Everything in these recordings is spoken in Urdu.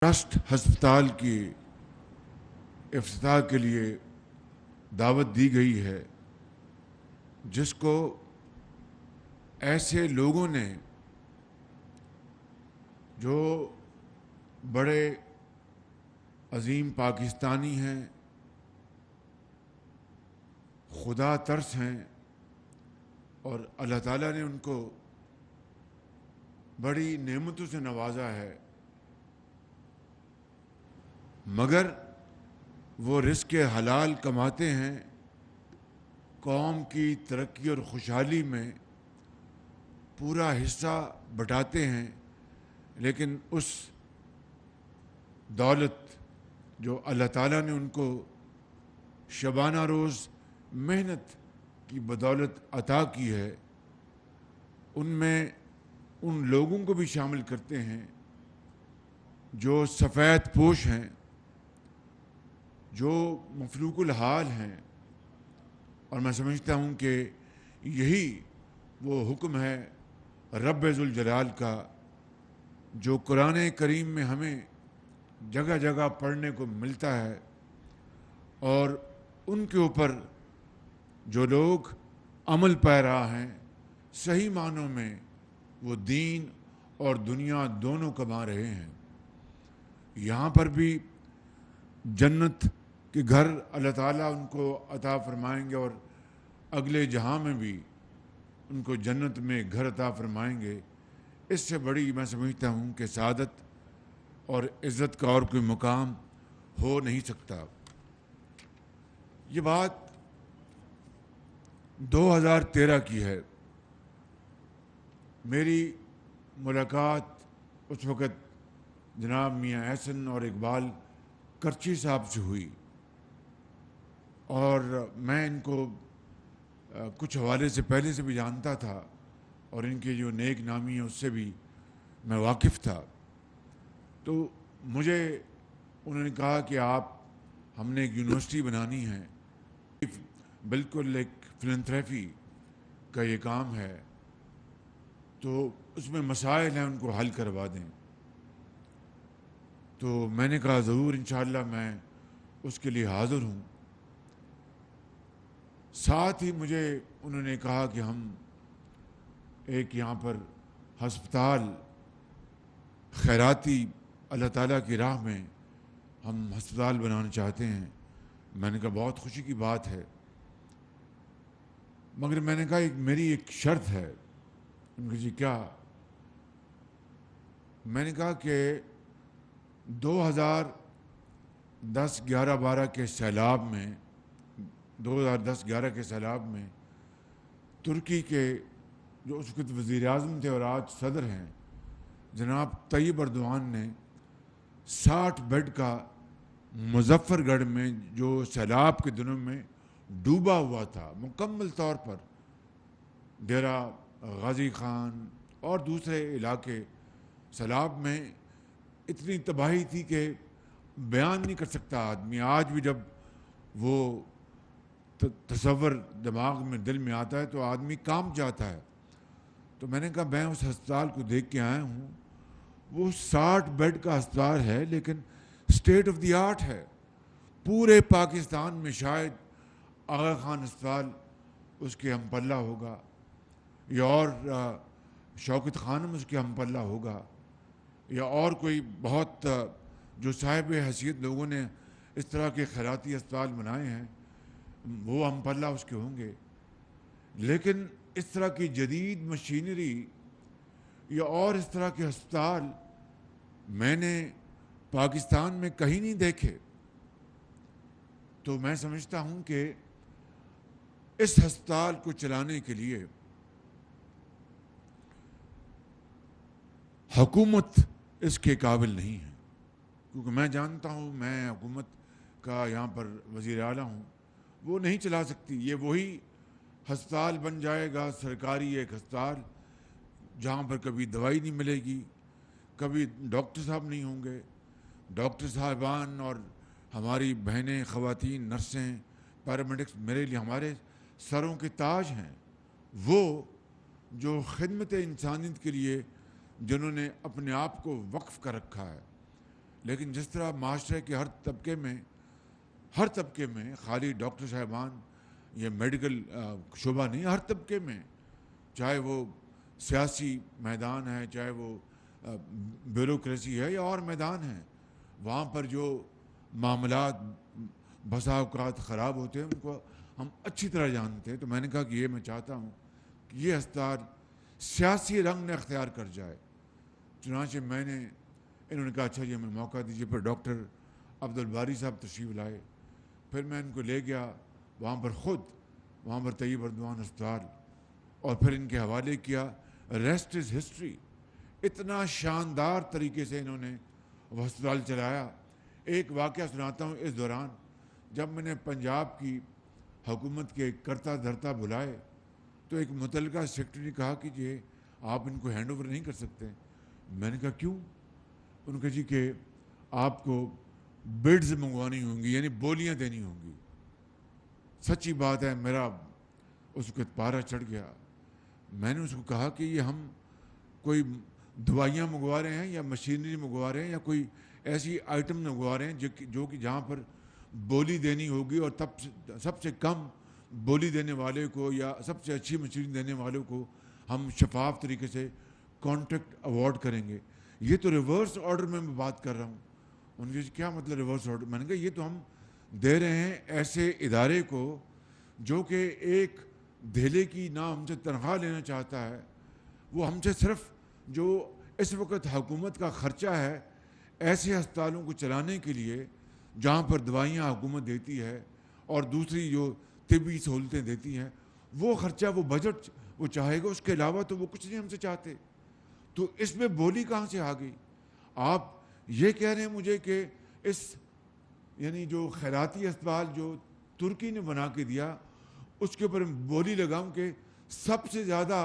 ٹرسٹ ہسپتال کی افتتاح کے لیے دعوت دی گئی ہے، جس کو ایسے لوگوں نے جو بڑے عظیم پاکستانی ہیں، خدا ترس ہیں، اور اللہ تعالیٰ نے ان کو بڑی نعمتوں سے نوازا ہے، مگر وہ رزق حلال کماتے ہیں، قوم کی ترقی اور خوشحالی میں پورا حصہ بٹاتے ہیں، لیکن اس دولت جو اللہ تعالیٰ نے ان کو شبانہ روز محنت کی بدولت عطا کی ہے، ان میں ان لوگوں کو بھی شامل کرتے ہیں جو سفید پوش ہیں، جو مفلوق الحال ہیں، اور میں سمجھتا ہوں کہ یہی وہ حکم ہے رب ذوالجلال کا جو قرآن کریم میں ہمیں جگہ جگہ پڑھنے کو ملتا ہے، اور ان کے اوپر جو لوگ عمل پیرا ہیں، صحیح معنوں میں وہ دین اور دنیا دونوں کما رہے ہیں۔ یہاں پر بھی جنت کے گھر اللہ تعالیٰ ان کو عطا فرمائیں گے، اور اگلے جہاں میں بھی ان کو جنت میں گھر عطا فرمائیں گے۔ اس سے بڑی میں سمجھتا ہوں کہ سعادت اور عزت کا اور کوئی مقام ہو نہیں سکتا۔ یہ بات 2013 کی ہے۔ میری ملاقات اس وقت جناب میاں احسن اور اقبال کرچی صاحب سے ہوئی، اور میں ان کو کچھ حوالے سے پہلے سے بھی جانتا تھا، اور ان کے جو نیک نامی ہیں اس سے بھی میں واقف تھا۔ تو مجھے انہوں نے کہا کہ ہم نے ایک یونیورسٹی بنانی ہے، بالکل ایک فلنتھریپی کا یہ کام ہے، تو اس میں مسائل ہیں، ان کو حل کروا دیں۔ تو میں نے کہا ضرور انشاءاللہ میں اس کے لیے حاضر ہوں۔ ساتھ ہی مجھے انہوں نے کہا کہ ہم ایک یہاں پر ہسپتال خیراتی اللہ تعالیٰ کی راہ میں ہم ہسپتال بنانا چاہتے ہیں۔ میں نے کہا بہت خوشی کی بات ہے، مگر میں نے کہا میری ایک شرط ہے۔ ان کو جی کیا؟ میں نے کہا کہ 2010-11-12 کے سیلاب میں 2010-11 کے سیلاب میں ترکی کے جو اس وقت وزیر اعظم تھے اور آج صدر ہیں جناب طیب اردوان نے 60 بیڈ کا مظفر گڑھ میں جو سیلاب کے دنوں میں ڈوبا ہوا تھا مکمل طور پر، ڈیرہ غازی خان اور دوسرے علاقے، سیلاب میں اتنی تباہی تھی کہ بیان نہیں کر سکتا آدمی۔ آج بھی جب وہ تصور دماغ میں دل میں آتا ہے تو آدمی کام جاتا ہے۔ تو میں نے کہا میں اس ہسپتال کو دیکھ کے آیا ہوں، وہ 60 بیڈ کا ہسپتال ہے، لیکن اسٹیٹ آف دی آرٹ ہے۔ پورے پاکستان میں شاید آغا خان ہسپتال اس کے ہم پلہ ہوگا، یا اور شوکت خانم اس کے ہم پلہ ہوگا، یا اور کوئی بہت جو صاحب حیثیت لوگوں نے اس طرح کے خیراتی ہسپتال بنائے ہیں وہ ہم پلہ اس کے ہوں گے۔ لیکن اس طرح کی جدید مشینری یا اور اس طرح کے ہسپتال میں نے پاکستان میں کہیں نہیں دیکھے۔ تو میں سمجھتا ہوں کہ اس ہسپتال کو چلانے کے لیے حکومت اس کے قابل نہیں ہے، کیونکہ میں جانتا ہوں، میں حکومت کا یہاں پر وزیر اعلیٰ ہوں، وہ نہیں چلا سکتی۔ یہ وہی ہسپتال بن جائے گا، سرکاری ایک ہسپتال جہاں پر کبھی دوائی نہیں ملے گی، کبھی ڈاکٹر صاحب نہیں ہوں گے۔ ڈاکٹر صاحبان اور ہماری بہنیں، خواتین، نرسیں، پیرامیڈکس میرے لیے ہمارے سروں کے تاج ہیں، وہ جو خدمت انسانیت کے لیے جنہوں نے اپنے آپ کو وقف کر رکھا ہے۔ لیکن جس طرح معاشرے کے ہر طبقے میں خالی ڈاکٹر صاحبان یہ میڈیکل شعبہ نہیں، ہر طبقے میں، چاہے وہ سیاسی میدان ہے، چاہے وہ بیوروکریسی ہے یا اور میدان ہے، وہاں پر جو معاملات بسا اوقات خراب ہوتے ہیں ان کو ہم اچھی طرح جانتے ہیں. تو میں نے کہا کہ یہ میں چاہتا ہوں کہ یہ ہسپتال سیاسی رنگ نہ اختیار کر جائے. چنانچہ انہوں نے کہا اچھا جی ہمیں موقع دیجیے. پھر ڈاکٹر عبدالباری صاحب تشریف لائے. پھر میں ان کو لے گیا وہاں پر طیب اردوان ہسپتال، اور پھر ان کے حوالے کیا. Rest is history. اتنا شاندار طریقے سے انہوں نے وہ ہسپتال چلایا. ایک واقعہ سناتا ہوں. اس دوران جب میں نے پنجاب کی حکومت کے کرتا دھرتا بلائے تو ایک متعلقہ سیکرٹری نے کہا کہ یہ آپ ان کو ہینڈ اوور نہیں کر سکتے. میں نے کہا کیوں؟ ان کا جی کہ آپ کو بڈز منگوانی ہوں گی، یعنی بولیاں دینی ہوں گی. سچی بات ہے، میرا اس کو پارا چڑھ گیا. میں نے اس کو کہا کہ یہ ہم کوئی دوائیاں منگوا رہے ہیں یا مشینری منگوا رہے ہیں یا کوئی ایسی آئٹم منگوا رہے ہیں جو کہ جہاں پر بولی دینی ہوگی، اور سب سے کم بولی دینے والے کو یا سب سے اچھی مشینری دینے والوں کو ہم شفاف طریقے سے کانٹریکٹ اوارڈ کریں گے. یہ تو ریورس آرڈر میں بات کر رہا ہوں. ان کے کیا مطلب ریورس آرڈر؟ میں نے کہا یہ تو ہم دے رہے ہیں ایسے ادارے کو جو کہ ایک دھیلے کی نہ ہم سے تنخواہ لینا چاہتا ہے. وہ ہم سے صرف جو اس وقت حکومت کا خرچہ ہے ایسے ہسپتالوں کو چلانے کے لیے جہاں پر دوائیاں حکومت دیتی ہے اور دوسری جو طبی سہولتیں دیتی ہیں، وہ خرچہ وہ بجٹ وہ چاہے گا. اس کے علاوہ تو وہ کچھ نہیں ہم سے چاہتے. تو اس میں بولی کہاں سے آ گئی؟ آپ یہ کہہ رہے ہیں مجھے کہ یعنی جو خیراتی اسپتال جو ترکی نے بنا کے دیا اس کے اوپر بولی لگاؤں کہ سب سے زیادہ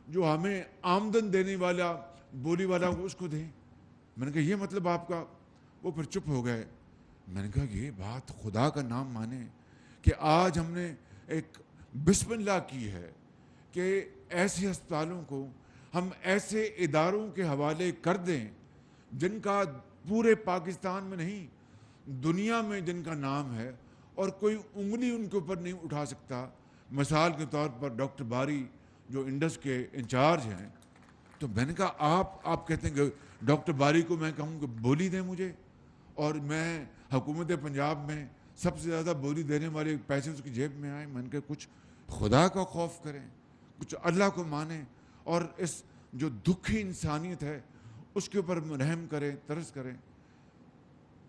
جو ہمیں آمدن دینے والا بولی والا اس کو دیں. میں نے کہا یہ مطلب آپ کا؟ وہ پھر چپ ہو گئے. میں نے کہا یہ بات خدا کا نام مانے کہ آج ہم نے ایک بسم اللہ کی ہے کہ ایسے ہسپتالوں کو ہم ایسے اداروں کے حوالے کر دیں جن کا پورے پاکستان میں نہیں دنیا میں جن کا نام ہے اور کوئی انگلی ان کے اوپر نہیں اٹھا سکتا. مثال کے طور پر ڈاکٹر باری جو انڈس کے انچارج ہیں. تو میں نے کہا آپ کہتے ہیں کہ ڈاکٹر باری کو میں کہوں کہ بولی دیں مجھے، اور میں حکومت پنجاب میں سب سے زیادہ بولی دینے والے پیسے اس کی جیب میں آئیں. میں نے کہا کچھ خدا کا خوف کریں، کچھ اللہ کو مانیں، اور اس جو دکھی انسانیت ہے اس کے اوپر رحم کریں، ترس کریں.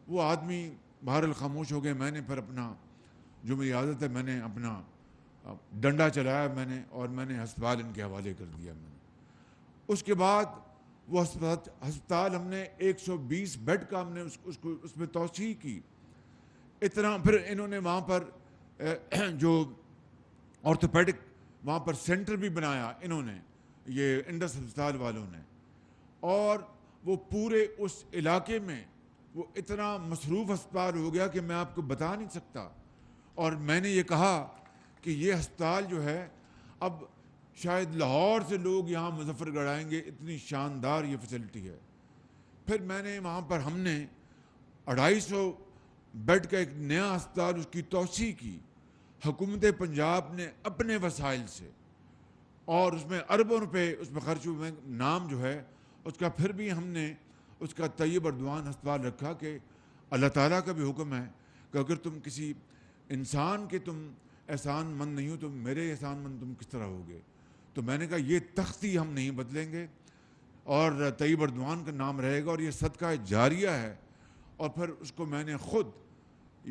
وہ آدمی بہرحال خاموش ہو گئے. میں نے پھر اپنا جو میری عادت ہے میں نے اپنا ڈنڈا چلایا اور میں نے ہسپتال ان کے حوالے کر دیا. اس کے بعد وہ ہسپتال ہم نے 120 بیڈ کا ہم نے اس میں توسیع کی. اتنا پھر انہوں نے وہاں پر جو آرتھوپیڈک وہاں پر سینٹر بھی بنایا انہوں نے، یہ انڈس ہسپتال والوں نے. اور وہ پورے اس علاقے میں وہ اتنا مصروف ہسپتال ہو گیا کہ میں آپ کو بتا نہیں سکتا. اور میں نے یہ کہا کہ یہ ہسپتال جو ہے اب شاید لاہور سے لوگ یہاں مظفر گڑھ آئیں گے، اتنی شاندار یہ فیسلٹی ہے. پھر میں نے وہاں پر ہم نے 250 بیڈ کا ایک نیا ہسپتال اس کی توسیع کی حکومت پنجاب نے اپنے وسائل سے، اور اس میں اربوں روپے اس میں خرچ ہوئے. نام جو ہے اس کا پھر بھی ہم نے اس کا طیب اردوان ہسپتال رکھا کہ اللہ تعالیٰ کا بھی حکم ہے کہ اگر تم کسی انسان کے تم احسان مند نہیں ہو تو میرے احسان مند تم کس طرح ہوگے. تو میں نے کہا یہ تختی ہم نہیں بدلیں گے اور طیب اردوان کا نام رہے گا اور یہ صدقہ جاریہ ہے. اور پھر اس کو میں نے خود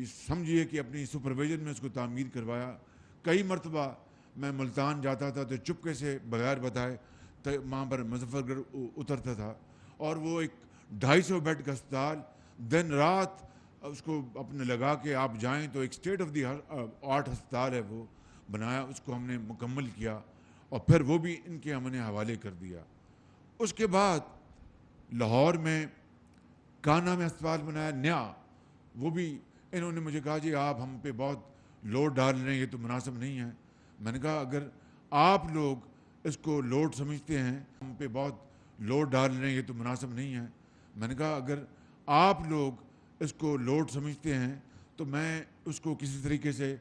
سمجھیے کہ اپنی سپرویژن میں اس کو تعمیر کروایا. کئی مرتبہ میں ملتان جاتا تھا تو چپکے سے بغیر بتائے وہاں پر مظفر گڑھ اترتا تھا، اور وہ ایک 250 بیڈ کا ہسپتال دن رات اس کو اپنے لگا کے آپ جائیں تو ایک اسٹیٹ آف دی آرٹ ہسپتال ہے وہ بنایا. اس کو ہم نے مکمل کیا اور پھر وہ بھی ان کے ہم نے حوالے کر دیا. اس کے بعد لاہور میں کانا میں ہسپتال بنایا نیا. وہ بھی انہوں نے مجھے کہا جی آپ ہم پہ بہت لوڈ ڈال رہے ہیں، یہ تو مناسب نہیں ہے. میں نے کہا اگر آپ لوگ اس کو لوڈ سمجھتے ہیں، ہم پہ بہت لوڈ ڈال رہے ہیں، یہ تو مناسب نہیں ہے. میں نے کہا اگر آپ لوگ اس کو لوڈ سمجھتے ہیں تو میں اس کو کسی طریقے سے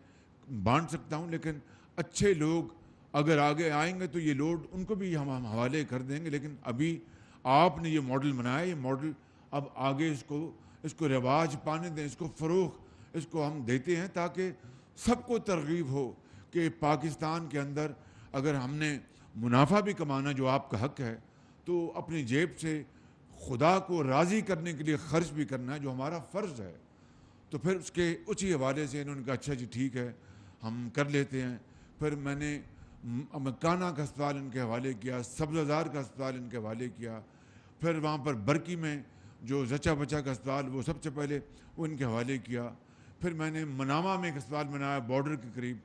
بانٹ سکتا ہوں، لیکن اچھے لوگ اگر آگے آئیں گے تو یہ لوڈ ان کو بھی ہم حوالے کر دیں گے. لیکن ابھی آپ نے یہ ماڈل بنایا، یہ ماڈل اب آگے اس کو رواج پانے دیں، اس کو فروغ اس کو ہم دیتے ہیں تاکہ سب کو ترغیب ہو کہ پاکستان کے اندر اگر ہم نے منافع بھی کمانا جو آپ کا حق ہے تو اپنی جیب سے خدا کو راضی کرنے کے لیے خرچ بھی کرنا ہے جو ہمارا فرض ہے. تو پھر اس کے اسی حوالے سے انہوں نے کہا اچھا جی ٹھیک ہے ہم کر لیتے ہیں. پھر میں نے مکانہ کا اسپتال ان کے حوالے کیا، سبز زار کا اسپتال ان کے حوالے کیا، پھر وہاں پر برکی میں جو زچہ بچہ کا اسپتال وہ سب سے پہلے وہ ان کے حوالے کیا. پھر میں نے منامہ میں ایک اسپتال بنایا بارڈر کے قریب،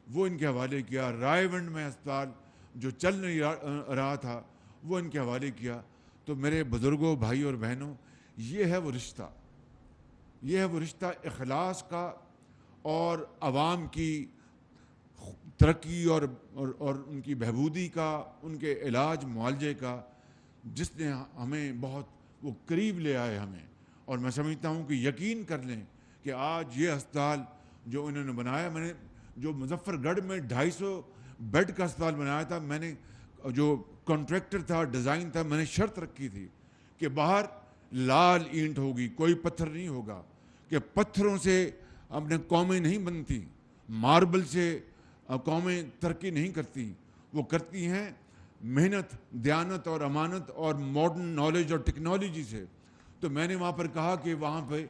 وہ ان کے حوالے کیا. رائے ونڈ میں اسپتال جو چل نہیں رہا تھا وہ ان کے حوالے کیا. تو میرے بزرگوں، بھائی اور بہنوں، یہ ہے وہ رشتہ، یہ ہے وہ رشتہ اخلاص کا اور عوام کی ترقی اور ان کی بہبودی کا، ان کے علاج معالجے کا، جس نے ہمیں بہت وہ قریب لے آئے ہمیں. اور میں سمجھتا ہوں کہ یقین کر لیں کہ آج یہ اسپتال جو انہوں نے بنایا، میں نے جو مظفر گڑھ میں 250 بیڈ کا اسپتال بنایا تھا، میں نے جو کانٹریکٹر تھا، ڈیزائن تھا، میں نے شرط رکھی تھی کہ باہر لال اینٹ ہوگی، کوئی پتھر نہیں ہوگا، کہ پتھروں سے اپنے قومیں نہیں بنتی، ماربل سے قومیں ترقی نہیں کرتی، وہ کرتی ہیں محنت، دیانت اور امانت اور ماڈرن نالج اور ٹیکنالوجی سے. تو میں نے وہاں پر کہا کہ وہاں پہ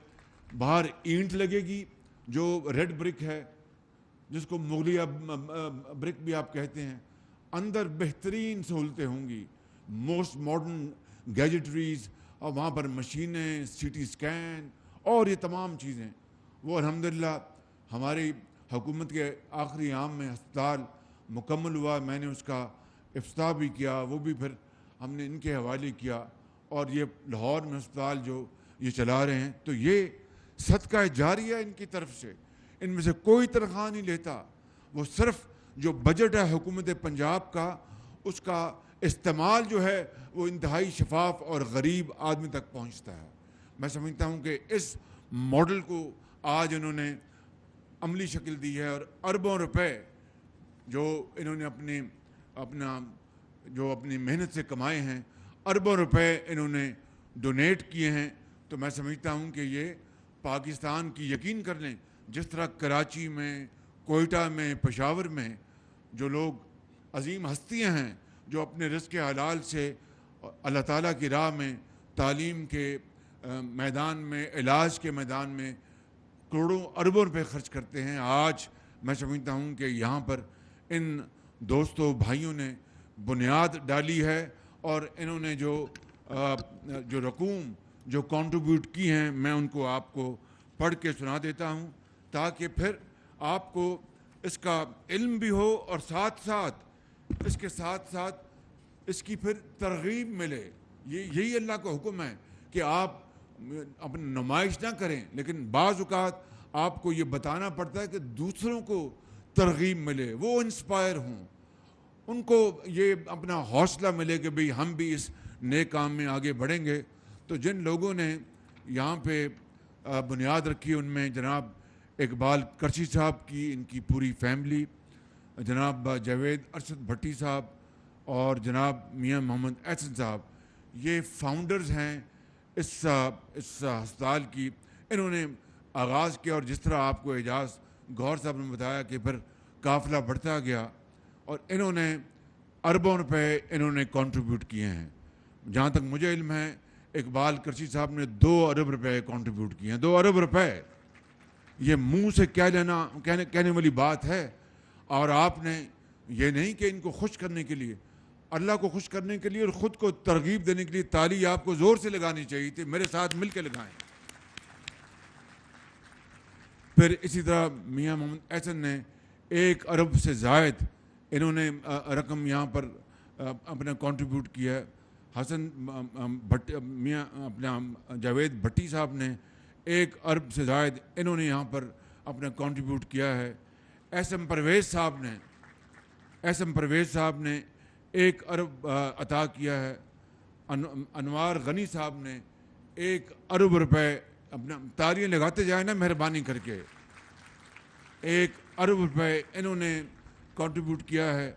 باہر اینٹ لگے گی جو ریڈ برک ہے، جس کو مغلیہ برک بھی آپ کہتے ہیں، اندر بہترین سہولتیں ہوں گی، موسٹ ماڈرن گیجٹریز، اور وہاں پر مشینیں، سی ٹی اسکین اور یہ تمام چیزیں. وہ الحمدللہ ہماری حکومت کے آخری عام میں ہسپتال مکمل ہوا، میں نے اس کا افتتاح بھی کیا، وہ بھی پھر ہم نے ان کے حوالے کیا. اور یہ لاہور میں ہسپتال جو یہ چلا رہے ہیں تو یہ صدقہ جاریہ ان کی طرف سے، ان میں سے کوئی تنخواہ نہیں لیتا، وہ صرف جو بجٹ ہے حکومت پنجاب کا اس کا استعمال جو ہے وہ انتہائی شفاف اور غریب آدمی تک پہنچتا ہے. میں سمجھتا ہوں کہ اس ماڈل کو آج انہوں نے عملی شکل دی ہے اور اربوں روپے جو انہوں نے اپنی محنت سے کمائے ہیں، اربوں روپے انہوں نے ڈونیٹ کیے ہیں. تو میں سمجھتا ہوں کہ یہ پاکستان کی، یقین کر لیں، جس طرح کراچی میں، کوئٹہ میں، پشاور میں جو لوگ عظیم ہستیاں ہیں جو اپنے رزق حلال سے اللہ تعالیٰ کی راہ میں، تعلیم کے میدان میں، علاج کے میدان میں کروڑوں اربوں روپے خرچ کرتے ہیں، آج میں سمجھتا ہوں کہ یہاں پر ان دوستوں بھائیوں نے بنیاد ڈالی ہے. اور انہوں نے جو رقوم جو کنٹریبیوٹ کی ہیں، میں ان کو آپ کو پڑھ کے سنا دیتا ہوں تاکہ پھر آپ کو اس کا علم بھی ہو اور اس کے ساتھ ساتھ اس کی پھر ترغیب ملے. یہی اللہ کا حکم ہے کہ آپ اپنی نمائش نہ کریں، لیکن بعض اوقات آپ کو یہ بتانا پڑتا ہے کہ دوسروں کو ترغیب ملے، وہ انسپائر ہوں، ان کو یہ اپنا حوصلہ ملے کہ بھئی ہم بھی اس نئے کام میں آگے بڑھیں گے. تو جن لوگوں نے یہاں پہ بنیاد رکھی ان میں جناب اقبال کرشی صاحب کی، ان کی پوری فیملی، جناب جاوید ارشد بھٹی صاحب اور جناب میاں محمد احسن صاحب، یہ فاؤنڈرز ہیں اس ہسپتال کی. انہوں نے آغاز کیا اور جس طرح آپ کو اعجاز گور صاحب نے بتایا کہ پھر قافلہ بڑھتا گیا اور انہوں نے اربوں روپے انہوں نے کنٹریبیوٹ کیے ہیں. جہاں تک مجھے علم ہے اقبال کرشی صاحب نے 2 ارب روپے کنٹریبیوٹ کیے ہیں. 2 ارب روپے، یہ منہ سے کہنے والی بات ہے. اور آپ نے یہ نہیں کہ ان کو خوش کرنے کے لیے، اللہ کو خوش کرنے کے لیے اور خود کو ترغیب دینے کے لیے تالی آپ کو زور سے لگانی چاہیے تھی، میرے ساتھ مل کے لگائیں. پھر اسی طرح میاں محمد احسن نے 1 ارب سے زائد انہوں نے رقم یہاں پر اپنا کنٹریبیوٹ کیا ہے. حسن میاں اپنا جاوید بھٹی صاحب نے 1 ارب سے زائد انہوں نے یہاں پر اپنا کنٹریبیوٹ کیا ہے. ایس ایم پرویز صاحب نے 1 ارب عطا کیا ہے. انوار غنی صاحب نے 1 ارب روپے اپنا تالیاں لگاتے جائیں نا مہربانی کر کے. 1 ارب روپے انہوں نے کنٹریبیوٹ کیا ہے,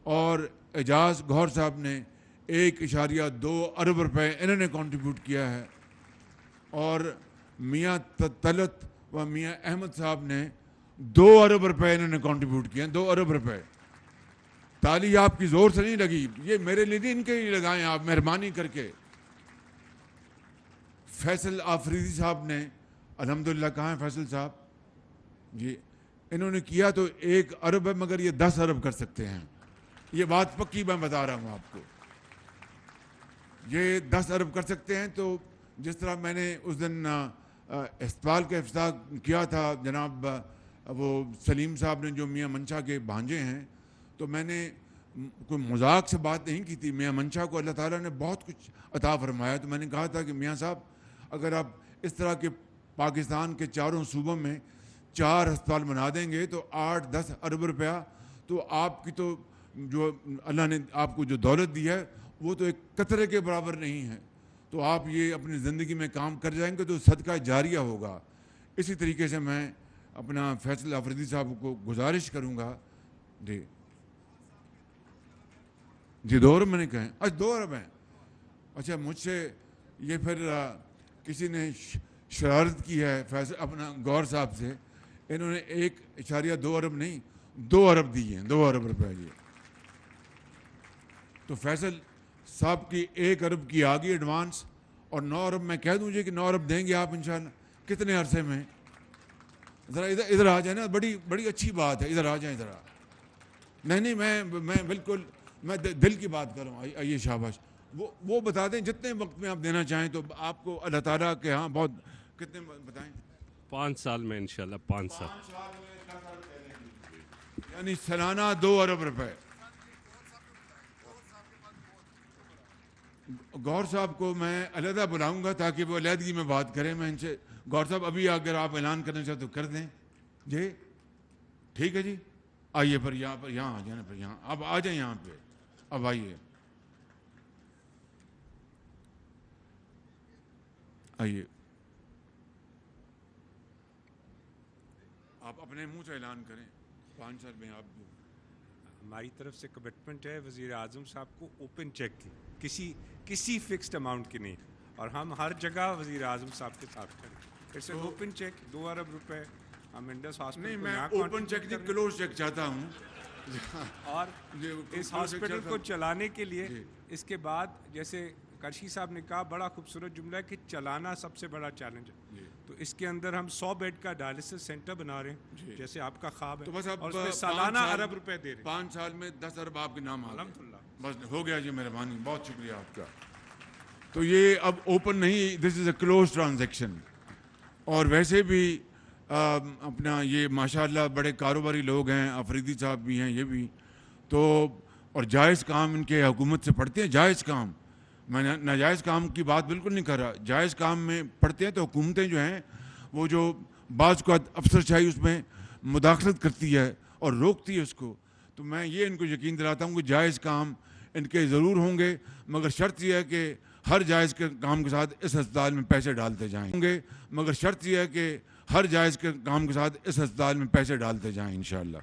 اور اعجاز گوہر صاحب نے 1.2 ارب روپے انہوں نے کنٹریبیوٹ کیا ہے, اور میاں طلعت و میاں احمد صاحب نے 2 ارب روپے انہوں نے کنٹریبیوٹ کیا ہیں. 2 ارب روپے. تالی آپ کی زور سے نہیں لگی, یہ میرے لیے نہیں, ان کے لیے لگائیں آپ مہربانی کر کے. فیصل آفریدی صاحب نے الحمدللہ, کہاں ہیں فیصل صاحب جی, انہوں نے کیا تو 1 ارب ہے, مگر یہ 10 ارب کر سکتے ہیں. یہ بات پکی میں بتا رہا ہوں آپ کو, یہ 10 ارب کر سکتے ہیں. تو جس طرح میں نے اس دن اسپتال کا افتتاح کیا تھا, جناب وہ سلیم صاحب نے جو میاں منشا کے بھانجے ہیں, تو میں نے کوئی مذاق سے بات نہیں کی تھی. میاں منشا کو اللہ تعالیٰ نے بہت کچھ عطا فرمایا, تو میں نے کہا تھا کہ میاں صاحب اگر آپ اس طرح کے پاکستان کے چاروں صوبوں میں 4 ہسپتال بنا دیں گے تو 8-10 ارب روپیہ, تو آپ کی تو جو اللہ نے آپ کو جو دولت دی ہے وہ تو ایک قطرے کے برابر نہیں ہے. تو آپ یہ اپنی زندگی میں کام کر جائیں گے تو صدقہ جاریہ ہوگا. اسی طریقے سے میں اپنا فیصل آفریدی صاحب کو گزارش کروں گا. جی 2 ارب میں نے کہیں, اچھا 2 ارب ہیں. اچھا مجھ سے یہ پھر کسی نے شرارت کی ہے فیصل اپنا گور صاحب سے, انہوں نے 1.2 ارب نہیں 2 ارب دی ہیں, 2 ارب روپے. یہ تو فیصل صاحب کی 1 ارب کی آگئی ایڈوانس, اور 9 ارب میں کہہ دوں کہ 9 ارب دیں گے آپ انشاءاللہ. کتنے عرصے میں؟ ذرا ادھر آ جائیں نا, بڑی اچھی بات ہے, ادھر آ جائیں ذرا. نہیں میں بالکل میں دل کی بات کر رہا ہوں. آئیے شاباش. وہ بتا دیں جتنے وقت میں آپ دینا چاہیں, تو آپ کو اللہ تعالیٰ کے ہاں بہت. کتنے بتائیں؟ 5 سال میں انشاءاللہ 5 سال. 5 سال میں یعنی سالانہ 2 ارب روپے. گور صاحب کو میں علیحدہ بلاؤں گا تاکہ وہ علیحدگی میں بات کریں. میں ان سے, گور صاحب ابھی اگر آپ اعلان کرنا چاہتے تو کر دیں. جی ٹھیک ہے جی. آئیے پھر یہاں آ جائیں, پھر یہاں اب آ جائیں یہاں پہ. اب آئیے آپ اپنے منہ سے اعلان کریں. 5 سال میں آپ ہماری طرف سے کمٹمنٹ ہے وزیر اعظم صاحب کو اوپن چیک کی, کسی فکسڈ اماؤنٹ کی نہیں, اور ہم ہر جگہ وزیر اعظم صاحب کے ساتھ کریں. اٹس این اوپن چیک 2 ارب روپے ہم انڈس ہاسپٹل نہیں, کو میں یہاں اوپن چیک نہیں کلوز چیک چاہتا ہوں. اور اس ہاسپٹل کو چلانے کے لیے جی. اس کے بعد جیسے کرشی صاحب نے کہا, بڑا خوبصورت جملہ ہے کہ چلانا سب سے بڑا چیلنج ہے. تو اس کے اندر ہم 100 بیڈ کا ڈائلسس سینٹر بنا رہے ہیں جیسے آپ کا خواب تو ہے, بس اب اور اس میں سالانہ ارب روپے دے رہے ہیں. 5 سال میں 10 ارب آپ کے نام آ گئے. الحمدللہ. بس ہو گیا جی, مہربانی, بہت شکریہ آپ کا. تو یہ اب اوپن نہیں, دس از اے کلوز ٹرانزیکشن. اور ویسے بھی اپنا یہ ماشاءاللہ بڑے کاروباری لوگ ہیں, آفریدی صاحب بھی ہیں, یہ بھی تو, اور جائز کام ان کے حکومت سے پڑھتے ہیں. جائز کام, میں ناجائز کام کی بات بالکل نہیں کر رہا. جائز کام میں پڑھتے ہیں تو حکومتیں جو ہیں وہ جو بعض کو افسر شاہی اس میں مداخلت کرتی ہے اور روکتی ہے اس کو. تو میں یہ ان کو یقین دلاتا ہوں کہ جائز کام ان کے ضرور ہوں گے, مگر شرط یہ ہے کہ ہر جائز کے کام کے ساتھ اس ہسپتال میں پیسے ڈالتے جائیں گے. مگر شرط یہ ہے کہ ہر جائز کے کام کے ساتھ اس ہسپتال میں پیسے ڈالتے جائیں انشاءاللہ.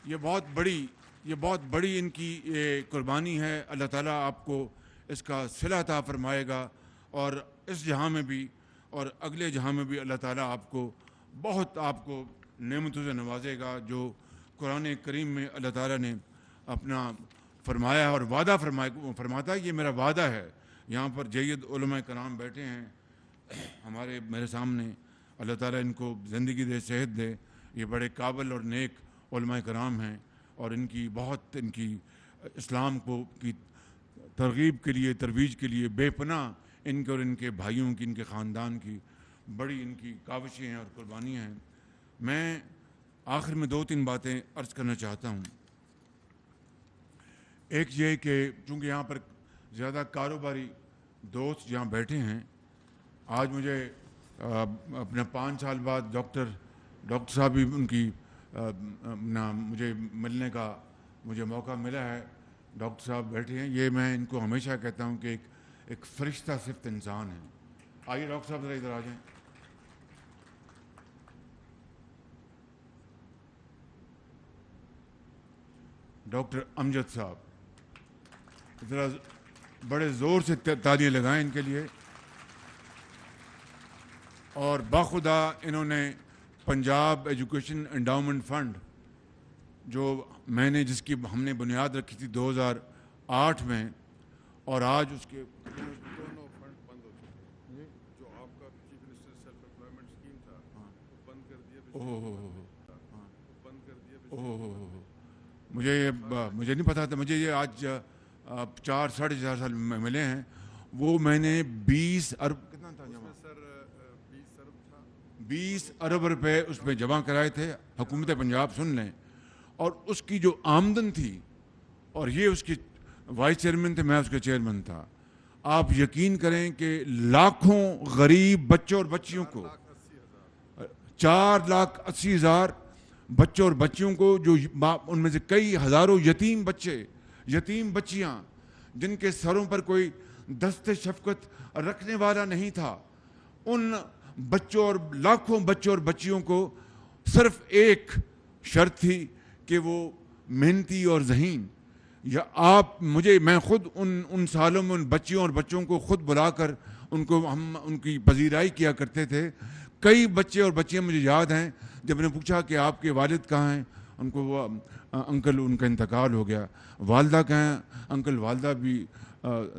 یہ بہت بڑی ان کی قربانی ہے. اللہ تعالیٰ آپ کو اس کا صلہ عطا فرمائے گا, اور اس جہاں میں بھی اور اگلے جہاں میں بھی اللہ تعالیٰ آپ کو نعمتوں سے نوازے گا. جو قرآن کریم میں اللہ تعالیٰ نے اپنا فرمایا اور وعدہ فرماتا ہے, یہ میرا وعدہ ہے. یہاں پر جید علماء کرام بیٹھے ہیں میرے سامنے, اللہ تعالیٰ ان کو زندگی دے, صحت دے. یہ بڑے قابل اور نیک علماء کرام ہیں, اور ان کی اسلام کی ترغیب کے لیے, ترویج کے لیے بے پناہ ان کے اور ان کے بھائیوں کی, ان کے خاندان کی بڑی ان کی کاوشیں ہیں اور قربانیاں ہیں. میں آخر میں 2-3 باتیں عرض کرنا چاہتا ہوں. ایک یہ کہ چونکہ یہاں پر زیادہ کاروباری دوست جہاں بیٹھے ہیں, آج مجھے اپنا 5 سال بعد ڈاکٹر صاحب بھی ان کی مجھے ملنے کا مجھے موقع ملا ہے. ڈاکٹر صاحب بیٹھے ہیں, یہ میں ان کو ہمیشہ کہتا ہوں کہ ایک فرشتہ صفت انسان ہے. آئیے ڈاکٹر صاحب ذرا ادھر آ جائیں. ڈاکٹر امجد صاحب ذرا بڑے زور سے تالیاں لگائیں ان کے لیے. اور باخدا انہوں نے پنجاب ایجوکیشن انڈاؤمنٹ فنڈ جو میں نے جس کی ہم نے بنیاد رکھی تھی 2008 میں اور آج اس کے دونوں فنڈ بند ہو چکے ہیں. جو آپ کا chief minister self employment scheme تھا وہ بند کر دیا. مجھے نہیں پتا تھا. مجھے یہ آج 4-4.5 سال ملے ہیں. وہ میں نے 20 ارب کتنا تھا جمع سر 20 ارب تھا. 20 ارب روپے اس میں جمع کرائے تھے. حکومت پنجاب سن لیں. اور اس کی جو آمدن تھی اور یہ اس کی وائس چیئرمین تھے, میں اس کا چیئرمین تھا. آپ یقین کریں کہ لاکھوں غریب بچوں اور بچیوں کو 4,80,000 بچوں اور بچیوں کو جو ان میں سے کئی ہزاروں یتیم بچے یتیم بچیاں جن کے سروں پر کوئی دست شفقت رکھنے والا نہیں تھا, ان بچوں اور لاکھوں بچوں اور بچیوں کو صرف ایک شرط تھی کہ وہ محنتی اور ذہین. یا آپ میں خود ان سالوں میں ان بچیوں اور بچوں کو خود بلا کر ہم ان کی پذیرائی کیا کرتے تھے. کئی بچے اور بچیاں مجھے یاد ہیں جب نے پوچھا کہ آپ کے والد کہاں ہیں, ان کو وہ انکل ان کا انتقال ہو گیا. والدہ کہاں ہیں, انکل والدہ بھی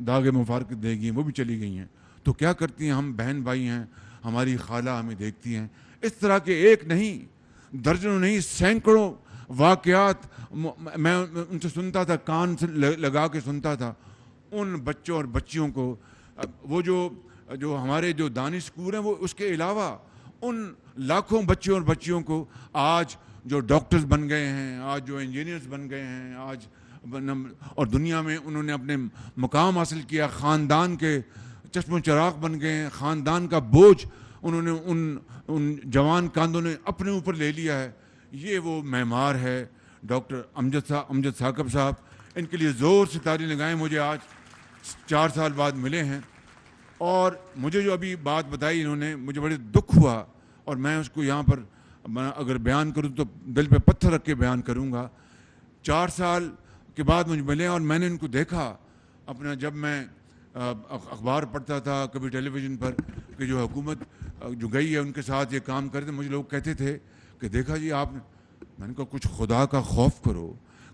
داغ مفارقت دے گئی ہیں, وہ بھی چلی گئی ہیں. تو کیا کرتی ہیں, ہم بہن بھائی ہیں, ہماری خالہ ہمیں دیکھتی ہیں. اس طرح کے ایک نہیں درجنوں نہیں سینکڑوں واقعات میں ان سے سنتا تھا, کان سے لگا کے سنتا تھا. ان بچوں اور بچیوں کو وہ جو ہمارے جو دانش اسکول ہیں وہ اس کے علاوہ ان لاکھوں بچوں اور بچیوں کو آج جو ڈاکٹرز بن گئے ہیں, آج جو انجینئرز بن گئے ہیں, آج اور دنیا میں انہوں نے اپنے مقام حاصل کیا, خاندان کے چشم و چراغ بن گئے ہیں, خاندان کا بوجھ انہوں نے ان جوان کاندوں نے اپنے اوپر لے لیا ہے. یہ وہ معمار ہے ڈاکٹر امجد ثاقب صاحب. ان کے لیے زور سے تالی لگائیں. مجھے آج 4 سال بعد ملے ہیں اور مجھے جو ابھی بات بتائی انہوں نے, مجھے بڑے دکھ ہوا اور میں اس کو یہاں پر اگر بیان کروں تو دل پہ پتھر رکھ کے بیان کروں گا. 4 سال کے بعد مجھے ملے اور میں نے ان کو دیکھا اپنا, جب میں اخبار پڑھتا تھا کبھی ٹیلی ویژن پر کہ جو حکومت جو گئی ہے ان کے ساتھ یہ کام کرتے, مجھے لوگ کہتے تھے کہ دیکھا جی آپ نے, میں نے کہا کچھ خدا کا خوف کرو.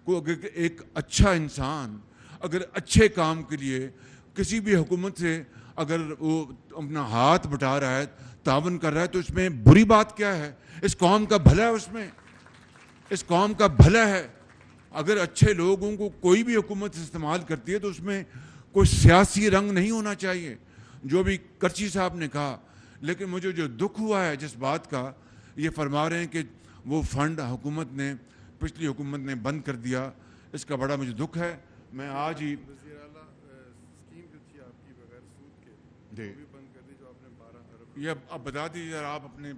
اگر ایک اچھا انسان اگر اچھے کام کے لیے کسی بھی حکومت سے اگر وہ اپنا ہاتھ بٹا رہا ہے, تعاون کر رہا ہے, تو اس میں بری بات کیا ہے؟ اس قوم کا بھلا ہے, اس قوم کا بھلا ہے. اگر اچھے لوگوں کو کوئی بھی حکومت استعمال کرتی ہے تو اس میں کوئی سیاسی رنگ نہیں ہونا چاہیے, جو بھی کرچی صاحب نے کہا. لیکن مجھے جو دکھ ہوا ہے جس بات کا, یہ فرما رہے ہیں کہ وہ فنڈ پچھلی حکومت نے بند کر دیا. اس کا بڑا مجھے دکھ ہے. میں آج ہی وزیر اعلیٰ اسکیم جو تھی آپ کی بغیر سود کے وہ بھی بند کر دی, جو آپ نے 12 ارب. یہ اب بتا دیجیے ذرا آپ اپنے,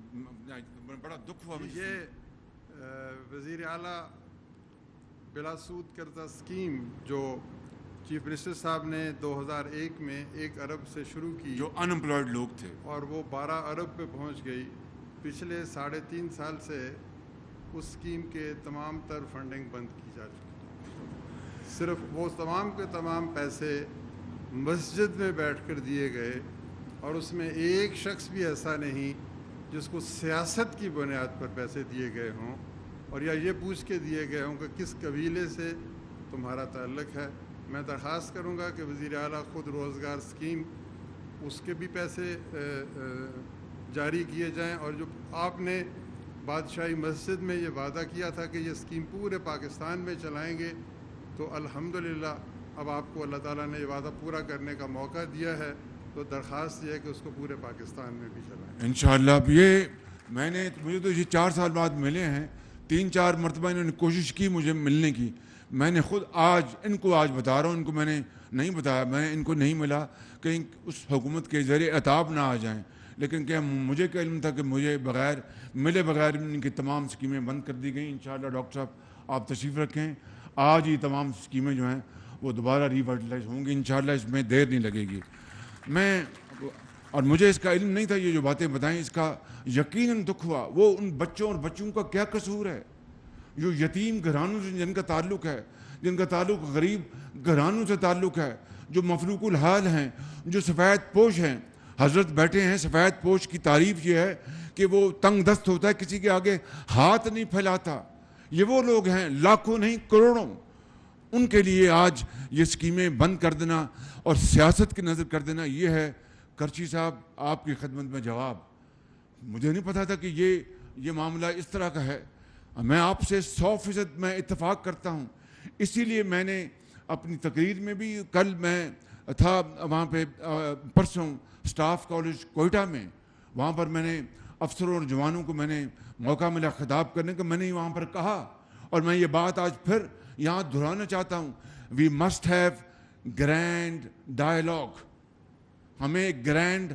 بڑا دکھ ہوا مجھے. یہ وزیر اعلیٰ بلا سود کردہ اسکیم جو چیف منسٹر صاحب نے 2001 میں 1 ارب سے شروع کی, جو ان امپلائڈ لوگ تھے, اور وہ 12 ارب پہ پہنچ گئی. پچھلے 3.5 سال سے اس اسکیم کے تمام تر فنڈنگ بند کی جا چکی. صرف وہ تمام کے تمام پیسے مسجد میں بیٹھ کر دیے گئے, اور اس میں ایک شخص بھی ایسا نہیں جس کو سیاست کی بنیاد پر پیسے دیے گئے ہوں, اور یا یہ پوچھ کے دیے گئے ہوں کہ کس قبیلے سے تمہارا تعلق ہے. میں درخواست کروں گا کہ وزیر اعلیٰ خود روزگار اسکیم اس کے بھی پیسے جاری کیے جائیں, اور جو آپ نے بادشاہی مسجد میں یہ وعدہ کیا تھا کہ یہ اسکیم پورے پاکستان میں چلائیں گے, تو الحمدللہ اب آپ کو اللہ تعالیٰ نے یہ وعدہ پورا کرنے کا موقع دیا ہے. تو درخواست یہ ہے کہ اس کو پورے پاکستان میں بھی چلائیں انشاءاللہ. اب یہ مجھے تو یہ 4 سال بعد ملے ہیں. 3-4 مرتبہ انہوں نے کوشش کی مجھے ملنے کی. میں نے خود ان کو آج بتا رہا ہوں, ان کو میں نے نہیں بتایا, میں ان کو نہیں ملا کہیں اس حکومت کے زیر عتاب نہ آ جائیں. لیکن کیا مجھے کیا علم تھا کہ مجھے ملے بغیر ان کی تمام اسکیمیں بند کر دی گئیں. انشاءاللہ ڈاکٹر صاحب آپ تشریف رکھیں. آج ہی تمام اسکیمیں جو ہیں وہ دوبارہ ریورٹلائز ہوں گی انشاءاللہ, اس میں دیر نہیں لگے گی. میں اور مجھے اس کا علم نہیں تھا، یہ جو باتیں بتائیں اس کا یقیناً دکھ ہوا. وہ ان بچوں اور بچوں کا کیا قصور ہے جو یتیم گھرانوں سے جن کا تعلق ہے، جن کا تعلق غریب گھرانوں سے تعلق ہے، جو مفلوق الحال ہیں، جو سفید پوش ہیں. حضرت بیٹھے ہیں، سفید پوش کی تعریف یہ ہے کہ وہ تنگ دست ہوتا ہے، کسی کے آگے ہاتھ نہیں پھیلاتا. یہ وہ لوگ ہیں، لاکھوں نہیں کروڑوں. ان کے لیے آج یہ اسکیمیں بند کر دینا اور سیاست کی نظر کر دینا، یہ ہے کرچی صاحب آپ کی خدمت میں جواب. مجھے نہیں پتا تھا کہ یہ معاملہ اس طرح کا ہے. میں آپ سے 100% میں اتفاق کرتا ہوں. اسی لیے میں نے اپنی تقریر میں بھی، کل میں تھا وہاں پہ پرسوں اسٹاف کالج کوئٹہ میں، وہاں پر میں نے افسروں اور جوانوں کو میں نے موقع ملا خطاب کرنے کا. میں نے وہاں پر کہا اور میں یہ بات آج پھر یہاں دہرانا چاہتا ہوں، we must have grand dialogue. ہمیں گرینڈ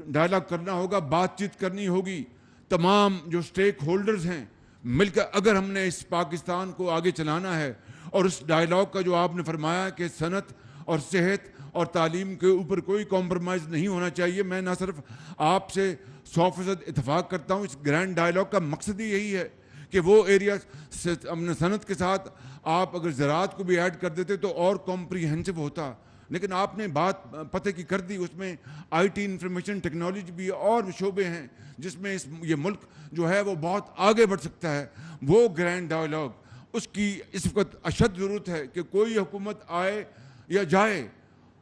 ڈائلاگ کرنا ہوگا، بات چیت کرنی ہوگی. تمام جو اسٹیک ہولڈرز ہیں مل کر اگر ہم نے اس پاکستان کو آگے چلانا ہے، اور اس ڈائلاگ کا جو آپ نے فرمایا کہ صنعت اور صحت اور تعلیم کے اوپر کوئی کمپرومائز نہیں ہونا چاہیے، میں نہ صرف آپ سے 100% اتفاق کرتا ہوں. اس گرینڈ ڈائلاگ کا مقصد ہی یہی ہے کہ وہ ایریا صنعت کے ساتھ آپ اگر زراعت کو بھی ایڈ کر دیتے تو اور کمپریہنسو ہوتا. لیکن آپ نے بات پتہ کی کر دی. اس میں آئی ٹی، انفارمیشن ٹیکنالوجی بھی اور شعبے ہیں جس میں یہ ملک جو ہے وہ بہت آگے بڑھ سکتا ہے. وہ گرینڈ ڈائلاگ، اس کی اس وقت اشد ضرورت ہے کہ کوئی حکومت آئے یا جائے،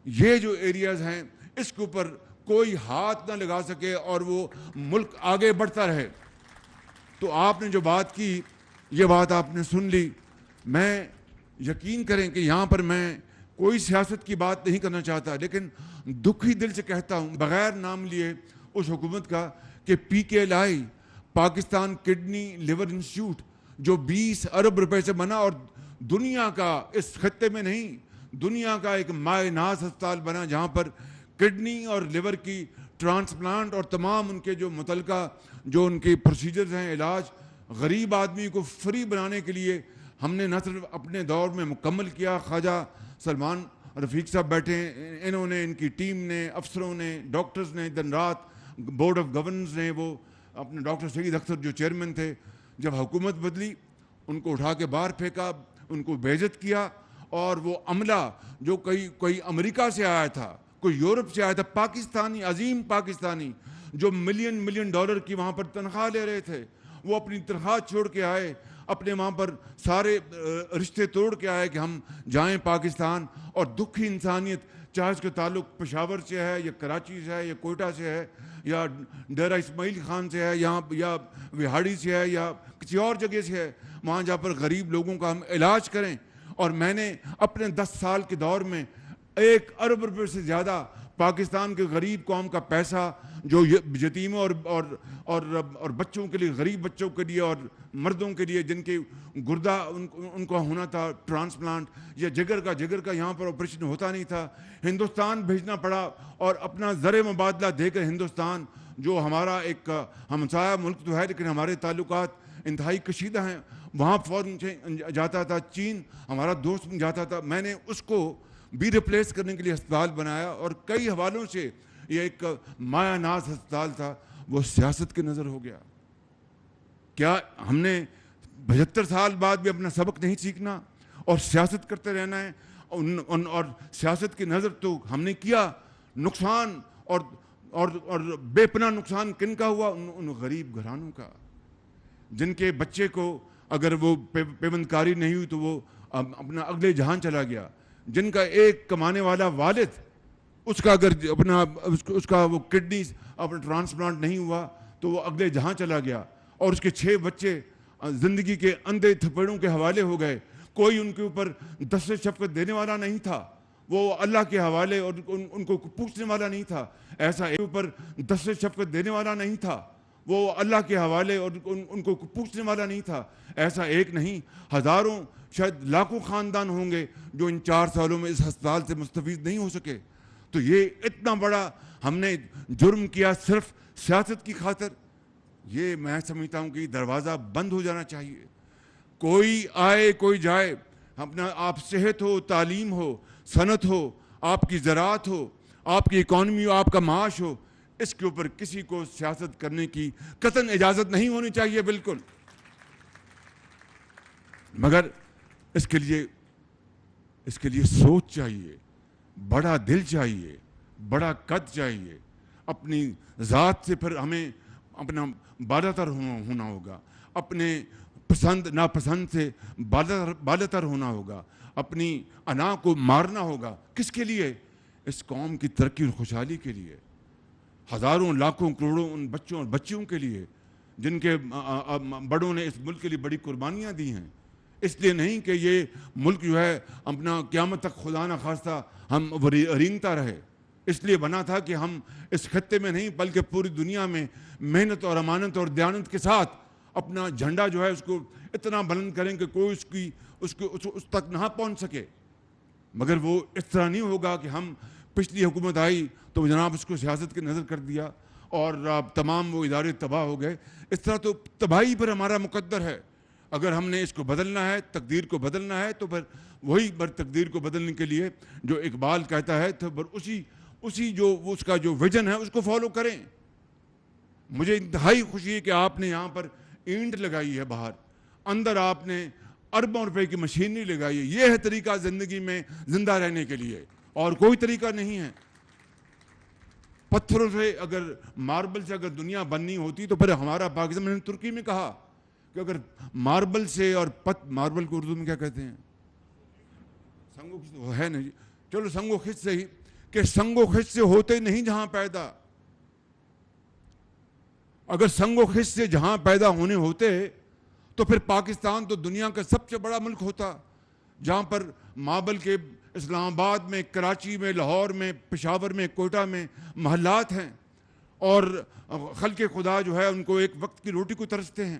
یہ جو ایریاز ہیں اس کے اوپر کوئی ہاتھ نہ لگا سکے اور وہ ملک آگے بڑھتا رہے. تو آپ نے جو بات کی، یہ بات آپ نے سن لی. میں یقین کریں کہ یہاں پر میں کوئی سیاست کی بات نہیں کرنا چاہتا، لیکن دکھی دل سے کہتا ہوں بغیر نام لیے اس حکومت کا کہ PKLI Pakistan kidney liver institute جو 20 ارب روپے سے بنا اور دنیا کا، اس خطے میں نہیں، دنیا کا ایک مائع ناز ہسپتال بنا جہاں پر کڈنی اور لیور کی ٹرانسپلانٹ اور تمام ان کے جو متعلقہ جو ان کے پروسیجرز ہیں، علاج غریب آدمی کو فری بنانے کے لیے ہم نے نہ صرف اپنے دور میں مکمل کیا. خواجہ سلمان رفیق صاحب بیٹھے ہیں، انہوں نے، ان کی ٹیم نے، افسروں نے، ڈاکٹرز نے دن رات، بورڈ آف گورننس نے، وہ اپنے ڈاکٹر سعید اختر جو چیئرمین تھے، جب حکومت بدلی ان کو اٹھا کے باہر پھینکا، ان کو بے عزت کیا. اور وہ عملہ جو کوئی امریکہ سے آیا تھا، کوئی یورپ سے آیا تھا، پاکستانی، عظیم پاکستانی جو ملین ڈالر کی وہاں پر تنخواہ لے رہے تھے، وہ اپنی تنخواہ چھوڑ کے آئے، اپنے وہاں پر سارے رشتے توڑ کے آئے کہ ہم جائیں پاکستان. اور دکھی انسانیت، چاہے اس کا تعلق پشاور سے ہے یا کراچی سے ہے یا کوئٹہ سے ہے یا ڈیرہ اسماعیل خان سے ہے یا وہاڑی سے ہے یا کسی اور جگہ سے ہے، وہاں جا پر غریب لوگوں کا ہم علاج کریں. اور میں نے اپنے 10 سال کے دور میں 1 ارب روپے سے زیادہ پاکستان کے غریب قوم کا پیسہ جو یتیموں اور بچوں کے لیے، غریب بچوں کے لیے اور مردوں کے لیے جن کے گردہ ان کو ہونا تھا ٹرانسپلانٹ یا جگر کا یہاں پر آپریشن ہوتا نہیں تھا، ہندوستان بھیجنا پڑا. اور اپنا زر مبادلہ دے کر ہندوستان جو ہمارا ایک ہمسایہ ملک تو ہے لیکن ہمارے تعلقات انتہائی کشیدہ ہیں، وہاں فوراً جاتا تھا. چین ہمارا دوست جاتا تھا. میں نے اس کو بھی ریپلیس کرنے کے لیے ہسپتال بنایا اور کئی حوالوں سے یہ ایک مایہ ناز ہسپتال تھا، وہ سیاست کی نظر ہو گیا. کیا ہم نے 75 سال بعد بھی اپنا سبق نہیں سیکھنا اور سیاست کرتے رہنا ہے؟ اور سیاست کی نظر تو ہم نے کیا. نقصان اور بے پناہ نقصان کن کا ہوا؟ ان غریب گھرانوں کا جن کے بچے کو اگر وہ پیوند کاری نہیں ہوئی تو وہ اپنا اگلے جہان چلا گیا، جن کا ایک کمانے والا والد اس کا اگر اس کا وہ کڈنی اپنا ٹرانسپلانٹ نہیں ہوا تو وہ اگلے جہاں چلا گیا، اور اس کے 6 بچے زندگی کے اندھے تھپیڑوں کے حوالے ہو گئے. کوئی ان کے اوپر دست شفقت دینے والا نہیں تھا، وہ اللہ کے حوالے اور ان کو پوچھنے والا نہیں تھا. ایسا ایک اوپر دست شفقت دینے والا نہیں تھا، وہ اللہ کے حوالے اور ان کو پوچھنے والا نہیں تھا. ایسا ایک نہیں، ہزاروں شاید لاکھوں خاندان ہوں گے جو ان 4 سالوں میں اس ہسپتال سے مستفید نہیں ہو سکے. تو یہ اتنا بڑا ہم نے جرم کیا صرف سیاست کی خاطر. یہ میں سمجھتا ہوں کہ دروازہ بند ہو جانا چاہیے. کوئی آئے کوئی جائے، اپنا آپ صحت ہو، تعلیم ہو، صنعت ہو، آپ کی زراعت ہو، آپ کی اکانومی ہو، آپ کا معاش ہو، اس کے اوپر کسی کو سیاست کرنے کی قطعاً اجازت نہیں ہونی چاہیے بالکل. مگر اس کے لیے سوچ چاہیے, بڑا دل چاہیے, بڑا قد چاہیے. اپنی ذات سے پھر ہمیں اپنا بالاتر ہونا ہوگا, اپنے پسند ناپسند سے بالاتر ہونا ہوگا, اپنی انا کو مارنا ہوگا. کس کے لیے؟ اس قوم کی ترقی اور خوشحالی کے لیے. ہزاروں لاکھوں کروڑوں ان بچوں اور بچیوں کے لیے جن کے بڑوں نے اس ملک کے لیے بڑی قربانیاں دی ہیں. اس لیے نہیں کہ یہ ملک جو ہے اپنا قیامت تک خدا نہ خواستہ ہم رینگتا رہے. اس لیے بنا تھا کہ ہم اس خطے میں نہیں بلکہ پوری دنیا میں محنت اور امانت اور دیانت کے ساتھ اپنا جھنڈا جو ہے اس کو اتنا بلند کریں کہ کوئی اس تک نہ پہنچ سکے. مگر وہ اس طرح نہیں ہوگا کہ ہم پچھلی حکومت آئی تو جناب اس کو سیاست کے نظر کر دیا اور تمام وہ ادارے تباہ ہو گئے. اس طرح تو تباہی پر ہمارا مقدر ہے. اگر ہم نے اس کو بدلنا ہے, تقدیر کو بدلنا ہے, تو پھر وہی تقدیر کو بدلنے کے لیے جو اقبال کہتا ہے تو اسی جو اس کا جو ویژن ہے اس کو فالو کریں. مجھے انتہائی خوشی ہے کہ آپ نے یہاں پر اینٹ لگائی ہے باہر, اندر آپ نے اربوں روپے کی مشینری لگائی ہے. یہ ہے طریقہ زندگی میں زندہ رہنے کے لیے, اور کوئی طریقہ نہیں ہے. پتھروں سے اگر ماربل سے اگر دنیا بننی ہوتی تو پھر ہمارا پاکستان, میں نے ترکی میں کہا کہ اگر ماربل سے اور ماربل کو اردو میں کیا کہتے ہیں, سنگو خش ہے نا جی, چلو سنگو خش سے ہی, کہ سنگو خش سے ہوتے نہیں جہاں پیدا. اگر سنگو خش سے جہاں پیدا ہونے ہوتے تو پھر پاکستان تو دنیا کا سب سے بڑا ملک ہوتا, جہاں پر مابل کے اسلام آباد میں, کراچی میں, لاہور میں, پشاور میں, کوئٹہ میں محلات ہیں, اور خلق خدا جو ہے ان کو ایک وقت کی روٹی کو ترستے ہیں.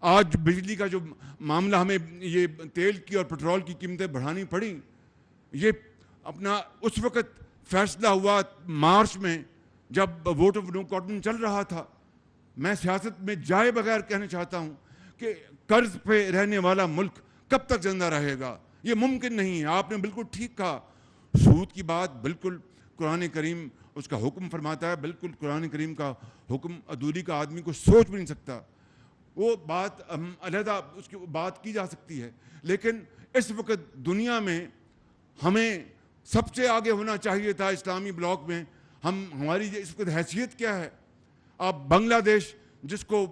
آج بجلی کا جو معاملہ, ہمیں یہ تیل کی اور پٹرول کی قیمتیں بڑھانی پڑیں, یہ اپنا اس وقت فیصلہ ہوا مارچ میں جب ووٹ آف نو کانفیڈنس چل رہا تھا. میں سیاست میں جائے بغیر کہنا چاہتا ہوں کہ قرض پہ رہنے والا ملک کب تک زندہ رہے گا؟ یہ ممکن نہیں ہے. آپ نے بالکل ٹھیک کہا, سود کی بات بالکل قرآن کریم اس کا حکم فرماتا ہے, بالکل قرآن کریم کا حکم ادھوری کا آدمی کو سوچ بھی نہیں سکتا. وہ بات علیحدہ اس کی بات کی جا سکتی ہے, لیکن اس وقت دنیا میں ہمیں سب سے آگے ہونا چاہیے تھا اسلامی بلاک میں. ہماری اس وقت حیثیت کیا ہے؟ اب بنگلہ دیش, جس کو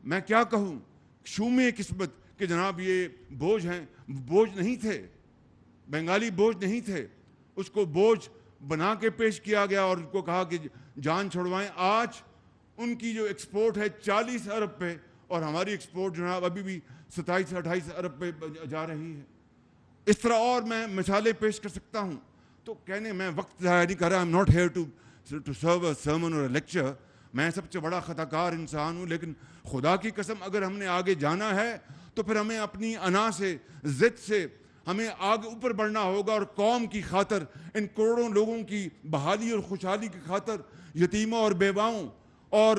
میں کیا کہوں, شومی قسمت کہ جناب یہ بوجھ ہیں, بوجھ نہیں تھے, بنگالی بوجھ نہیں تھے, اس کو بوجھ بنا کے پیش کیا گیا اور ان کو کہا کہ جان چھڑوائیں. آج ان کی جو ایکسپورٹ ہے 40 ارب پہ, اور ہماری ایکسپورٹ جناب ابھی بھی 27-28 ارب پہ جا رہی ہے. اس طرح اور میں مثالیں پیش کر سکتا ہوں. تو کہنے میں وقت ضائع نہیں کر رہا, I'm not here to serve a sermon or a lecture. میں سب سے بڑا خطا کار انسان ہوں, لیکن خدا کی قسم اگر ہم نے آگے جانا ہے تو پھر ہمیں اپنی انا سے, ضد سے ہمیں آگے اوپر بڑھنا ہوگا, اور قوم کی خاطر, ان کروڑوں لوگوں کی بحالی اور خوشحالی کی خاطر, یتیموں اور بیواؤں اور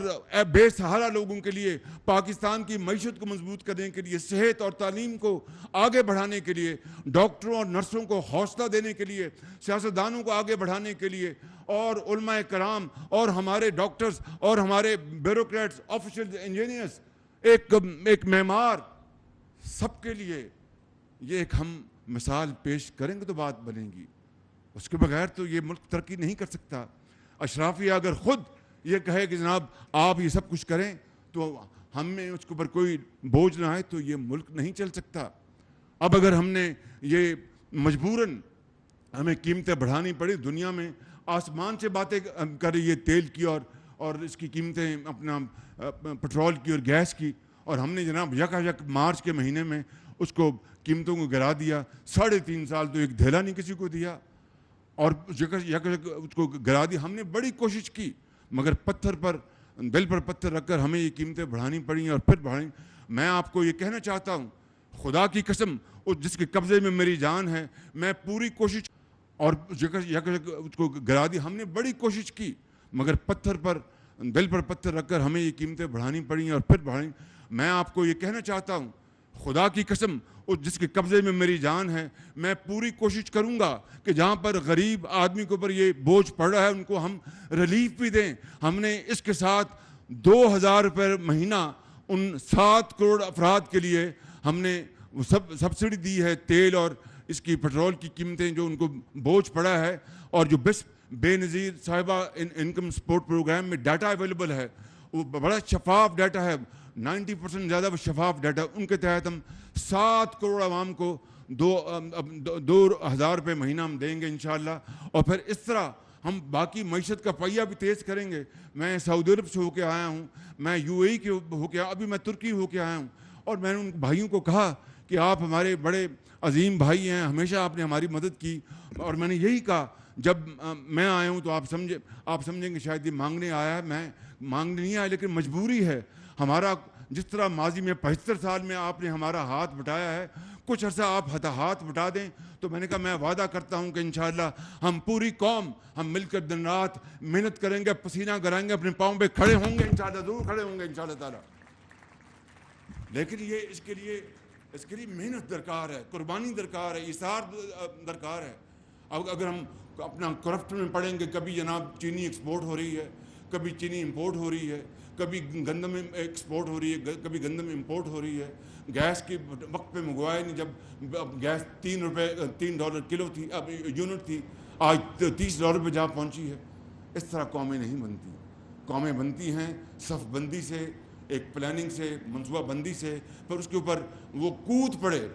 بے سہارا لوگوں کے لیے, پاکستان کی معیشت کو مضبوط کرنے کے لیے, صحت اور تعلیم کو آگے بڑھانے کے لیے, ڈاکٹروں اور نرسوں کو حوصلہ دینے کے لیے, سیاستدانوں کو آگے بڑھانے کے لیے, اور علماء کرام اور ہمارے ڈاکٹرز اور ہمارے بیوروکریٹس, آفیشلز, انجینئرز, ایک معمار, سب کے لیے یہ ایک ہم مثال پیش کریں گے تو بات بنے گی. اس کے بغیر تو یہ ملک ترقی نہیں کر سکتا. اشرافیہ اگر خود یہ کہے کہ جناب آپ یہ سب کچھ کریں تو ہم میں اس کے اوپر کوئی بوجھ نہ آئے تو یہ ملک نہیں چل سکتا. اب اگر ہم نے یہ مجبوراً ہمیں قیمتیں بڑھانی پڑی, دنیا میں آسمان سے باتیں کر رہی ہے تیل کی اور اس کی قیمتیں, اپنا پٹرول کی اور گیس کی, اور ہم نے جناب یک مارچ کے مہینے میں اس کو قیمتوں کو گرا دیا. 3.5 سال تو ایک دھیلا نہیں کسی کو دیا, اور اس کو گرا دیا. ہم نے بڑی کوشش کی, مگر پتھر پر, دل پر پتھر رکھ کر ہمیں یہ قیمتیں بڑھانی پڑیں اور پھر بڑھائیں. میں آپ کو یہ کہنا چاہتا ہوں, خدا کی قسم جس کے قبضے میں میری جان ہے, میں پوری کوشش, اور اس کو گرا دی. ہم نے بڑی کوشش کی, مگر پتھر پر, دل پر پتھر رکھ کر ہمیں یہ قیمتیں بڑھانی پڑیں اور پھر بڑھائیں. میں آپ کو یہ کہنا چاہتا ہوں, خدا کی قسم جس کے قبضے میں میری جان ہے، میں پوری کوشش کروں گا کہ جہاں پر غریب آدمی کے اوپر یہ بوجھ پڑ رہا ہے ان کو ہم ریلیف بھی دیں۔ ہم نے اس کے ساتھ 2000 روپے مہینہ ان 7 کروڑ افراد کے لیے ہم نے سبسڈی دی ہے، تیل اور اس کی پیٹرول کی قیمتیں جو ان کو بوجھ پڑا ہے، اور جو بے نظیر صاحبہ انکم سپورٹ پروگرام میں ڈیٹا اویلیبل ہے وہ بڑا شفاف ڈیٹا ہے، 90% زیادہ وہ شفاف ڈیٹا، ان کے تحت ہم 7 کروڑ عوام کو 2000 روپے مہینہ ہم دیں گے انشاءاللہ۔ اور پھر اس طرح ہم باقی معیشت کا پہیہ بھی تیز کریں گے۔ میں سعودی عرب سے ہو کے آیا ہوں، میں UAE کے ہو کے ابھی میں ترکی ہو کے آیا ہوں، اور میں نے ان بھائیوں کو کہا کہ آپ ہمارے بڑے عظیم بھائی ہیں، ہمیشہ آپ نے ہماری مدد کی، اور میں نے یہی کہا جب میں آیا ہوں تو آپ سمجھیں گے شاید یہ مانگنے آیا ہے، میں مانگنے نہیں آیا لیکن مجبوری ہے ہمارا۔ جس طرح ماضی میں 75 سال میں آپ نے ہمارا ہاتھ بٹایا ہے، کچھ عرصہ آپ ہاتھ بٹا دیں تو میں نے کہا میں وعدہ کرتا ہوں کہ انشاءاللہ ہم پوری قوم ہم مل کر دن رات محنت کریں گے، پسینہ گرائیں گے، اپنے پاؤں پہ کھڑے ہوں گے انشاءاللہ، ضرور کھڑے ہوں گے انشاءاللہ تعالیٰ۔ لیکن یہ اس کے لیے محنت درکار ہے، قربانی درکار ہے، ایثار درکار ہے۔ اب اگر ہم اپنا کرفٹ میں پڑیں گے، کبھی جناب چینی ایکسپورٹ ہو رہی ہے، کبھی چینی امپورٹ ہو رہی ہے، کبھی گندم ایکسپورٹ ہو رہی ہے، کبھی گندم امپورٹ ہو رہی ہے، گیس کی وقت پہ منگوائے نہیں، جب گیس $3 کلو تھی، اب یونٹ تھی، آج $30 پہ جا پہنچی ہے۔ اس طرح قومیں نہیں بنتی، قومیں بنتی ہیں صف بندی سے، ایک پلاننگ سے، منصوبہ بندی سے، پھر اس کے اوپر وہ کود پڑے،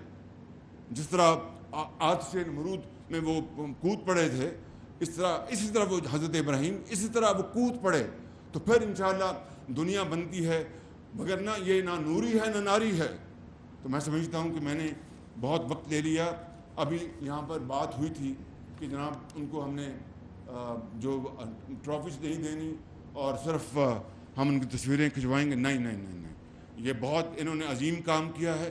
جس طرح عاد سے نمرود میں وہ کود پڑے تھے، اسی طرح وہ حضرت ابراہیم اسی طرح وہ کود پڑے، تو پھر انشاءاللہ دنیا بنتی ہے، وگرنہ یہ نہ نوری ہے نہ ناری ہے۔ تو میں سمجھتا ہوں کہ میں نے بہت وقت لے لیا۔ ابھی یہاں پر بات ہوئی تھی کہ جناب ان کو ہم نے جو ٹرافیز نہیں دینی اور صرف ہم ان کی تصویریں کھنچوائیں گے، نہیں، یہ بہت انہوں نے عظیم کام کیا ہے،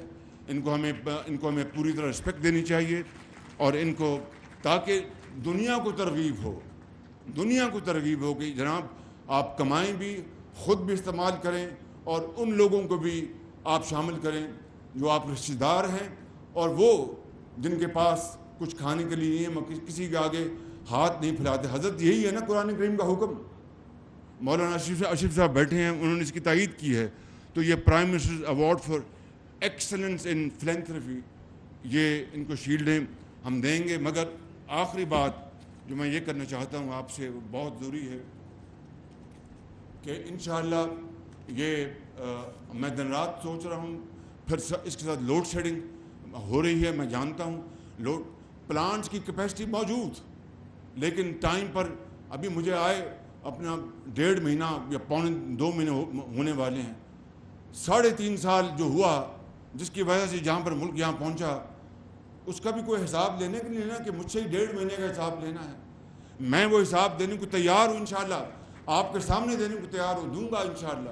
ان کو ہمیں پوری طرح رسپیکٹ دینی چاہیے، اور ان کو تاکہ دنیا کو ترغیب ہو کہ جناب آپ کمائیں بھی، خود بھی استعمال کریں، اور ان لوگوں کو بھی آپ شامل کریں جو آپ رشتہ دار ہیں، اور وہ جن کے پاس کچھ کھانے کے لیے نہیں ہے، کسی کے آگے ہاتھ نہیں پھیلاتے۔ حضرت یہی ہے نا قرآن کریم کا حکم۔ مولانا اشرف صاحب بیٹھے ہیں، انہوں نے اس کی تائید کی ہے، تو یہ prime minister award for excellence in philanthropy, یہ ان کو شیلڈیں ہم دیں گے۔ مگر آخری بات جو میں یہ کرنا چاہتا ہوں آپ سے، وہ بہت ضروری ہے کہ انشاءاللہ یہ میں دن رات سوچ رہا ہوں، پھر اس کے ساتھ لوڈ شیڈنگ ہو رہی ہے، میں جانتا ہوں پلانٹس کی کیپیسٹی موجود، لیکن ٹائم پر ابھی مجھے آئے اپنا 1.5 مہینہ یا 2 مہینے ہونے والے ہیں، 3.5 سال جو ہوا جس کی وجہ سے جہاں پر ملک یہاں پہنچا، اس کا بھی کوئی حساب لینے کے لیے نا کہ مجھ سے ہی 1.5 مہینے کا حساب لینا ہے۔ میں وہ حساب دینے کو تیار ہوں انشاءاللہ، آپ کے سامنے دینے کو تیار ہوں، دوں گا انشاءاللہ۔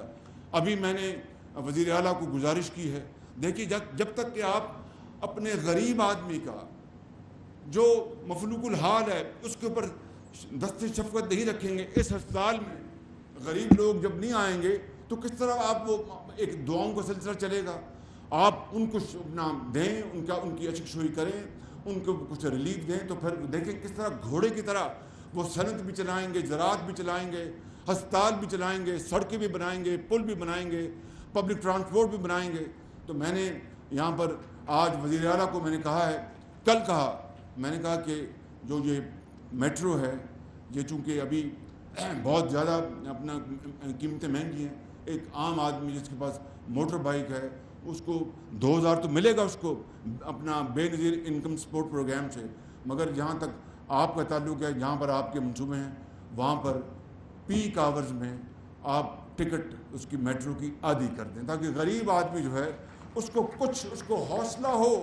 ابھی میں نے وزیر اعلیٰ کو گزارش کی ہے، دیکھیے جب تک کہ آپ اپنے غریب آدمی کا جو مفلوق الحال ہے اس کے اوپر دست شفقت نہیں رکھیں گے، اس ہسپتال میں غریب لوگ جب نہیں آئیں گے تو کس طرح آپ وہ ایک دعاؤں کا سلسلہ چلے گا؟ آپ ان کو اپنا دیں، ان کی اشکشوئی کریں، ان کو کچھ ریلیف دیں، تو پھر دیکھیں کس طرح گھوڑے کی طرح وہ صنعت بھی چلائیں گے، زراعت بھی چلائیں گے، ہسپتال بھی چلائیں گے، سڑکیں بھی بنائیں گے، پل بھی بنائیں گے، پبلک ٹرانسپورٹ بھی بنائیں گے۔ تو میں نے یہاں پر آج وزیر اعلیٰ کو میں نے کہا ہے، کل کہا، میں نے کہا کہ جو یہ میٹرو ہے، یہ چونکہ ابھی بہت زیادہ اپنا قیمتیں مہنگی ہیں، ایک عام آدمی جس کے پاس موٹر بائک ہے اس کو 2000 تو ملے گا اس کو اپنا بے نظیر انکم سپورٹ پروگرام سے، مگر جہاں تک آپ کا تعلق ہے، جہاں پر آپ کے منصوبے ہیں، وہاں پر پیک آورز میں آپ ٹکٹ اس کی میٹرو کی آدھی کر دیں، تاکہ غریب آدمی جو ہے اس کو حوصلہ ہو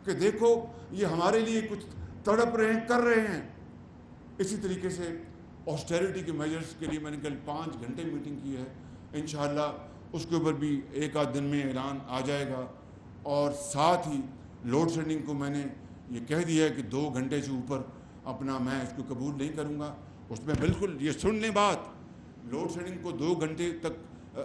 کہ دیکھو یہ ہمارے لیے کچھ تڑپ رہے ہیں، کر رہے ہیں۔ اسی طریقے سے آسٹیریٹی کے میجرز کے لیے میں نے کل 5 گھنٹے میٹنگ کی ہے، انشاءاللہ اس کے اوپر بھی 1 دن میں اعلان آ جائے گا، اور ساتھ ہی لوڈ شیڈنگ کو میں نے یہ کہہ دیا ہے کہ 2 گھنٹے سے اوپر اپنا میں اس کو قبول نہیں کروں گا۔ اس میں بالکل یہ سن لیں بات، لوڈ شیڈنگ کو 2 گھنٹے تک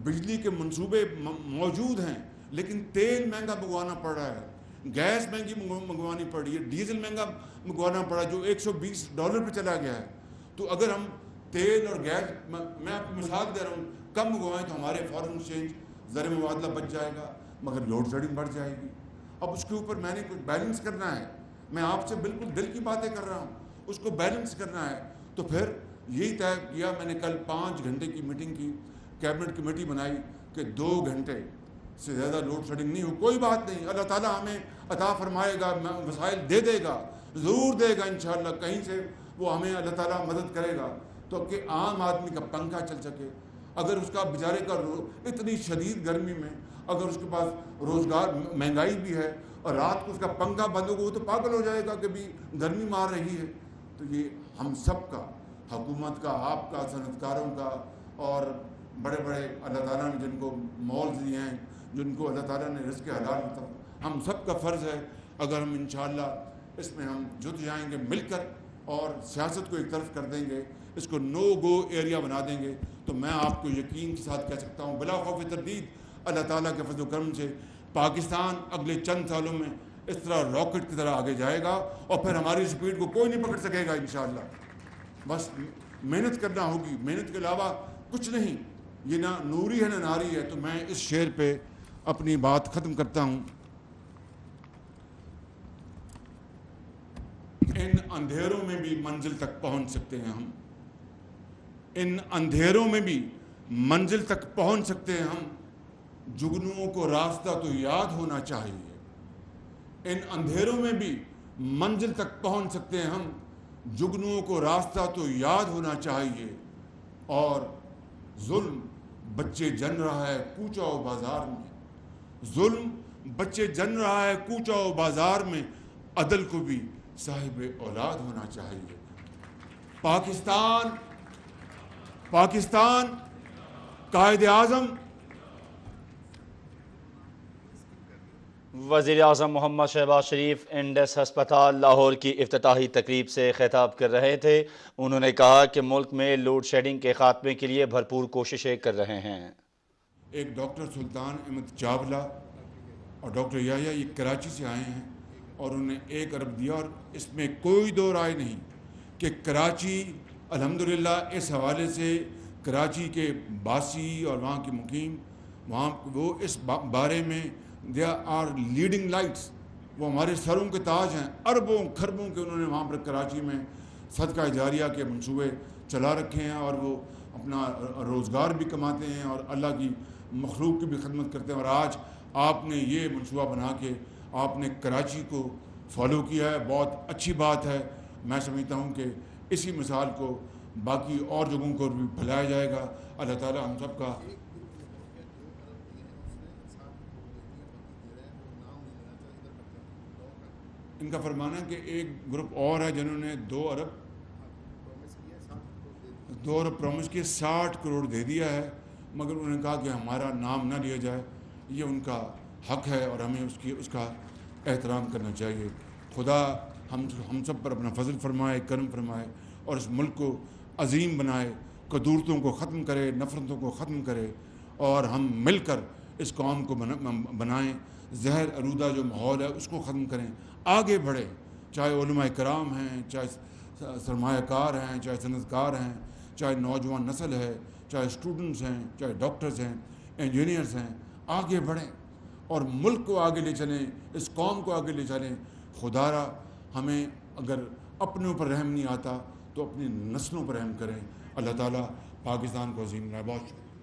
بجلی کے منصوبے موجود ہیں، لیکن تیل مہنگا منگوانا پڑ رہا ہے, گیس مہنگی منگوانی پڑ رہی ہے, ڈیزل مہنگا منگوانا پڑا جو $120 پہ چلا گیا ہے. تو اگر ہم تیل اور گیس, میں آپ کو مثال دے رہا ہوں, کم منگوائیں تو ہمارے فارن ایکسچینج زر مبادلہ بچ جائے گا, مگر لوڈ شیڈنگ بڑھ جائے گی. اب اس کے اوپر میں نے کچھ بیلنس کرنا ہے, میں آپ سے بالکل دل کی باتیں کر رہا ہوں, اس کو بیلنس کرنا ہے. تو پھر یہی طے کیا میں نے, کل 5 گھنٹے کی میٹنگ کی, کیبنٹ کمیٹی بنائی کہ 2 گھنٹے سے زیادہ لوڈ شیڈنگ نہیں ہو. کوئی بات نہیں, اللہ تعالیٰ ہمیں عطا فرمائے گا, وسائل دے دے گا, ضرور دے گا انشاءاللہ, کہیں سے وہ ہمیں اللہ تعالیٰ مدد کرے گا تو کہ عام آدمی کا پنکھا چل سکے. اگر اس کا بیچارے کا اتنی شدید گرمی میں اگر اس کے پاس روزگار, مہنگائی بھی ہے, اور رات کو اس کا پنکھا بند ہوگا وہ تو پاگل ہو جائے گا کہ بھی گرمی مار رہی ہے. تو یہ ہم سب کا, حکومت کا, آپ کا, صنعت کاروں کا, اور بڑے بڑے اللہ تعالیٰ نے جن کو مالز دیے ہیں, جن کو اللہ تعالیٰ نے رزق حلال, ہم سب کا فرض ہے. اگر ہم انشاءاللہ اس میں ہم جت جائیں گے مل کر اور سیاست کو ایک طرف کر دیں گے, اس کو نو گو ایریا بنا دیں گے, تو میں آپ کو یقین کے ساتھ کہہ سکتا ہوں بلا خوف تردید اللہ تعالیٰ کے فضل و کرم سے پاکستان اگلے چند سالوں میں اس طرح راکٹ کی طرح آگے جائے گا, اور پھر ہماری سپیڈ کو کوئی نہیں پکڑ سکے گا انشاءاللہ. بس محنت کرنا ہوگی, محنت کے علاوہ کچھ نہیں. یہ نہ نوری ہے نہ ناری ہے. تو میں اس شعر پہ اپنی بات ختم کرتا ہوں. ان اندھیروں میں بھی منزل تک پہنچ سکتے ہیں ہم, ان اندھیروں میں بھی منزل تک پہنچ سکتے ہیں ہم, جگنوؤں کو راستہ تو یاد ہونا چاہیے. ان اندھیروں میں بھی منزل تک پہنچ سکتے ہیں ہم, جگنوؤں کو راستہ تو یاد ہونا چاہیے. اور ظلم بچے جن رہا ہے کوچہ و بازار میں, ظلم بچے جن رہا ہے کوچہ و بازار میں, عدل کو بھی صاحب اولاد ہونا چاہیے. پاکستان قائد اعظم وزیر اعظم محمد شہباز شریف انڈس ہسپتال لاہور کی افتتاحی تقریب سے خطاب کر رہے تھے. انہوں نے کہا کہ ملک میں لوڈ شیڈنگ کے خاتمے کے لیے بھرپور کوششیں کر رہے ہیں. ایک ڈاکٹر سلطان احمد چاولہ اور ڈاکٹر یحییٰ یہ کراچی سے آئے ہیں اور انہوں نے 1 ارب دیا, اور اس میں کوئی دو رائے نہیں کہ کراچی الحمدللہ اس حوالے سے کراچی کے باسی اور وہاں کے مقیم وہاں وہ اس بارے میں دے آر لیڈنگ لائٹس, وہ ہمارے سروں کے تاج ہیں. اربوں کھربوں کے انہوں نے وہاں پر کراچی میں صدقہ جاریہ کے منصوبے چلا رکھے ہیں, اور وہ اپنا روزگار بھی کماتے ہیں اور اللہ کی مخلوق کی بھی خدمت کرتے ہیں. اور آج آپ نے یہ منصوبہ بنا کے آپ نے کراچی کو فالو کیا ہے, بہت اچھی بات ہے. میں سمجھتا ہوں کہ اسی مثال کو باقی اور جگہوں کو بھی پھیلایا جائے گا. اللہ تعالیٰ ہم سب کا ان کا فرمانا ہے کہ ایک گروپ اور ہے جنہوں نے 2 ارب پرومس کیے, 60 کروڑ دے دیا ہے, مگر انہوں نے کہا کہ ہمارا نام نہ لیا جائے. یہ ان کا حق ہے اور ہمیں اس کا احترام کرنا چاہیے. خدا ہم سب پر اپنا فضل فرمائے, کرم فرمائے, اور اس ملک کو عظیم بنائے, قدورتوں کو ختم کرے, نفرتوں کو ختم کرے, اور ہم مل کر اس قوم کو بنائیں. زہر آلودہ جو ماحول ہے اس کو ختم کریں, آگے بڑھیں. چاہے علماء کرام ہیں, چاہے سرمایہ کار ہیں, چاہے صنعت کار ہیں, چاہے نوجوان نسل ہے, چاہے اسٹوڈنٹس ہیں, چاہے ڈاکٹرز ہیں, انجینئرز ہیں, آگے بڑھیں اور ملک کو آگے لے چلیں, اس قوم کو آگے لے چلیں. خدا را ہمیں اگر اپنے اوپر رحم نہیں آتا تو اپنی نسلوں پر رحم کریں. اللہ تعالیٰ پاکستان کو عظیم بنائے. بہت شکریہ.